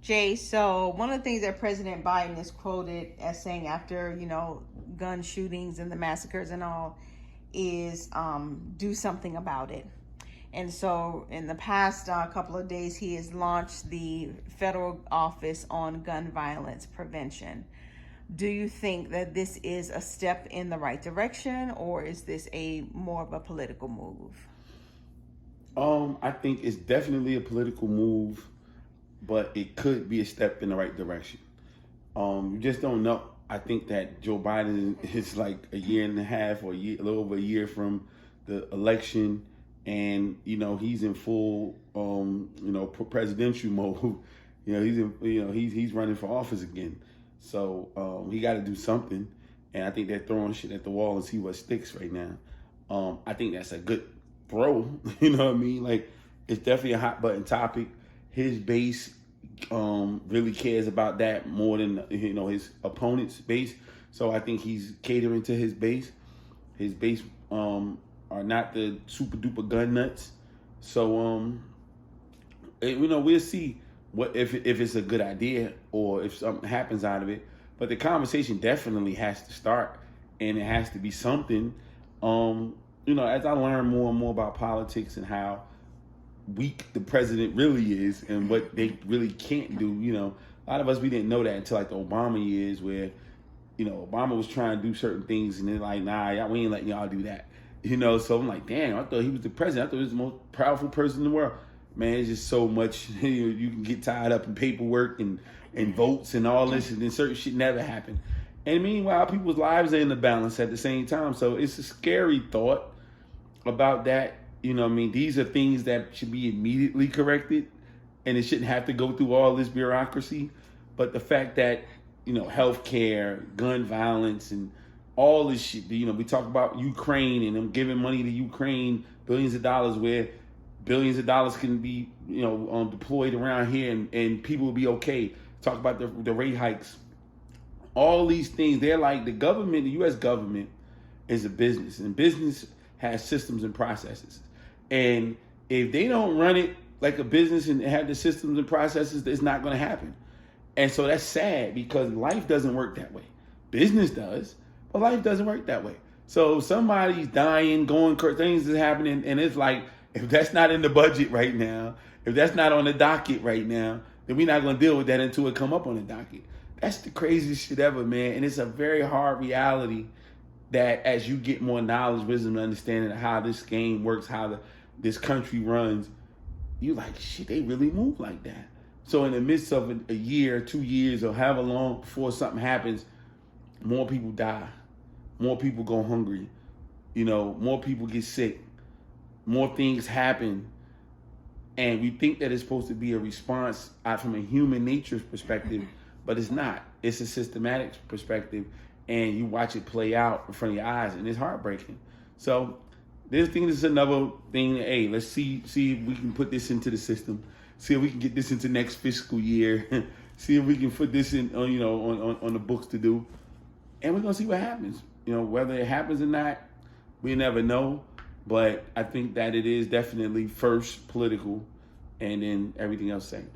Jay, so one of the things that President Biden is quoted as saying after, gun shootings and the massacres and all is do something about it. And so in the past couple of days, he has launched the federal office on gun violence prevention. Do you think that this is a step in the right direction, or is this a more of a political move? I think it's definitely a political move, but it could be a step in the right direction. You just don't know. I think that Joe Biden is like a year and a half or a little over a year from the election, and he's in full, presidential mode. He's running for office again. So he got to do something, and I think they're throwing shit at the wall and see what sticks right now. I think that's a good throw. You know what I mean? Like, it's definitely a hot button topic. His base really cares about that more than his opponent's base. So I think he's catering to his base. His base are not the super duper gun nuts. So we'll see what if it's a good idea or if something happens out of it. But the conversation definitely has to start, and it has to be something. As I learn more and more about politics and how weak the president really is and what they really can't do, a lot of us, we didn't know that until like the Obama years where, Obama was trying to do certain things and they're like, nah, we ain't letting y'all do that. So I'm like, damn, I thought he was the president. I thought he was the most powerful person in the world. Man, it's just so much. You can get tied up in paperwork and votes and all this, and then certain shit never happen. And meanwhile, people's lives are in the balance at the same time. So it's a scary thought about that. These are things that should be immediately corrected, and it shouldn't have to go through all this bureaucracy. But the fact that, healthcare, gun violence, and all this shit, we talk about Ukraine and them giving money to Ukraine, billions of dollars, where billions of dollars can be, deployed around here and people will be okay. Talk about the rate hikes. All these things, they're like the government, the U.S. government is a business, and business has systems and processes. And if they don't run it like a business and have the systems and processes, it's not going to happen. And so that's sad because life doesn't work that way. Business does, but life doesn't work that way. So somebody's dying, things is happening, and it's like, if that's not in the budget right now, if that's not on the docket right now, then we're not going to deal with that until it come up on the docket. That's the craziest shit ever, man. And it's a very hard reality that as you get more knowledge, wisdom, and understanding of how this game works, how this country runs, you like, shit, they really move like that. So in the midst of a year, 2 years, or however long before something happens, more people die. More people go hungry. More people get sick. More things happen. And we think that it's supposed to be a response from a human nature's perspective, but it's not. It's a systematic perspective, and you watch it play out in front of your eyes, and it's heartbreaking. So this thing is another thing. Hey, let's see if we can put this into the system. See if we can get this into next fiscal year. See if we can put this in, on the books to do, and we're gonna see what happens. Whether it happens or not, we never know. But I think that it is definitely first political, and then everything else second.